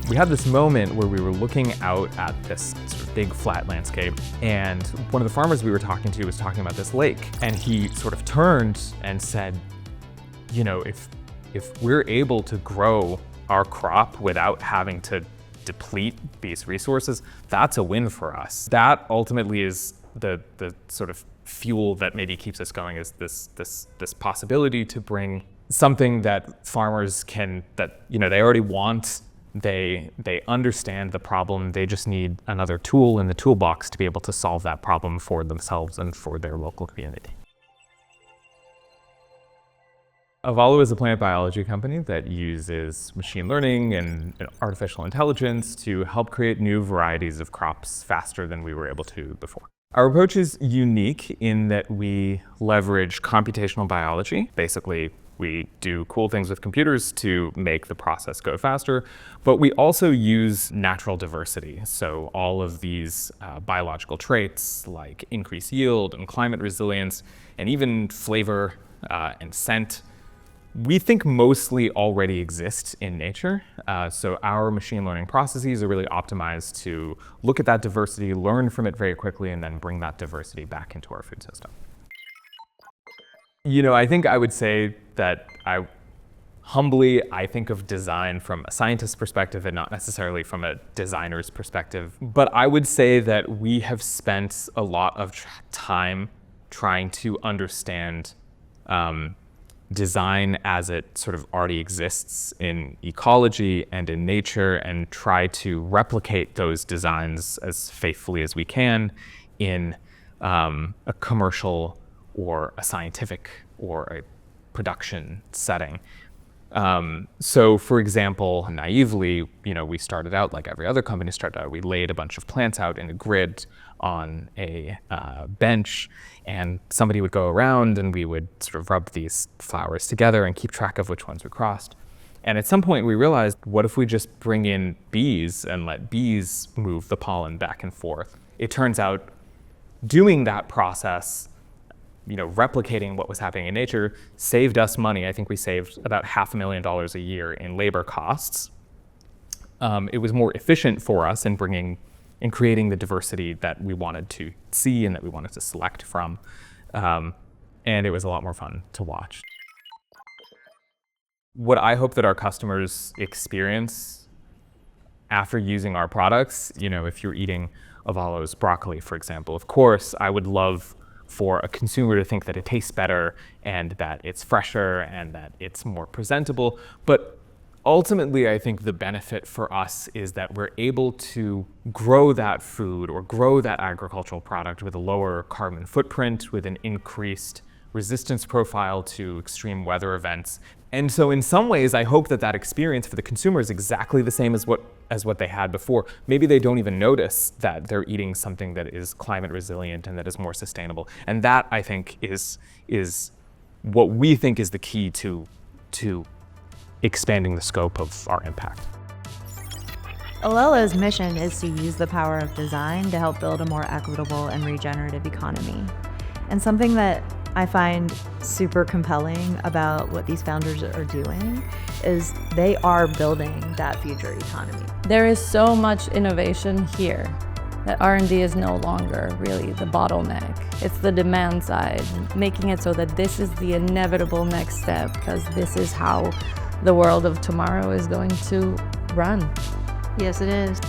We had this moment where we were looking out at this sort of big flat landscape, and one of the farmers we were talking to was talking about this lake, and he sort of turned and said, you know, if we're able to grow our crop without having to deplete these resources, that's a win for us. That ultimately is the sort of fuel that maybe keeps us going, is this possibility to bring something that farmers can, that, you know, they already want. They understand the problem. They just need another tool in the toolbox to be able to solve that problem for themselves and for their local community. Avalo is a plant biology company that uses machine learning and artificial intelligence to help create new varieties of crops faster than we were able to before. Our approach is unique in that we leverage computational biology. Basically, we do cool things with computers to make the process go faster, but we also use natural diversity. So all of these biological traits like increased yield and climate resilience, and even flavor and scent, we think mostly already exist in nature. So our machine learning processes are really optimized to look at that diversity, learn from it very quickly, and then bring that diversity back into our food system. You know, I think I would say that I think of design from a scientist's perspective and not necessarily from a designer's perspective. But I would say that we have spent a lot of time trying to understand design as it sort of already exists in ecology and in nature, and try to replicate those designs as faithfully as we can in a commercial or a scientific or a production setting. So for example, naively, you know, we started out like every other company started out. We laid a bunch of plants out in a grid on a bench, and somebody would go around and we would sort of rub these flowers together and keep track of which ones we crossed. And at some point we realized, what if we just bring in bees and let bees move the pollen back and forth? It turns out doing that process, you know, replicating what was happening in nature, saved us money. I think we saved about $500,000 a year in labor costs. It was more efficient for us in creating the diversity that we wanted to see and that we wanted to select from. And it was a lot more fun to watch. What I hope that our customers experience after using our products, you know, if you're eating Avalo's broccoli, for example, of course, I would love for a consumer to think that it tastes better and that it's fresher and that it's more presentable. But ultimately, I think the benefit for us is that we're able to grow that food or grow that agricultural product with a lower carbon footprint, with an increased resistance profile to extreme weather events. And so in some ways, I hope that that experience for the consumer is exactly the same as what they had before. Maybe they don't even notice that they're eating something that is climate resilient and that is more sustainable. And that, I think, is what we think is the key to expanding the scope of our impact. Allelo's mission is to use the power of design to help build a more equitable and regenerative economy. And something that I find super compelling about what these founders are doing is they are building that future economy. There is so much innovation here that R&D is no longer really the bottleneck. It's the demand side, making it so that this is the inevitable next step, because this is how the world of tomorrow is going to run. Yes, it is.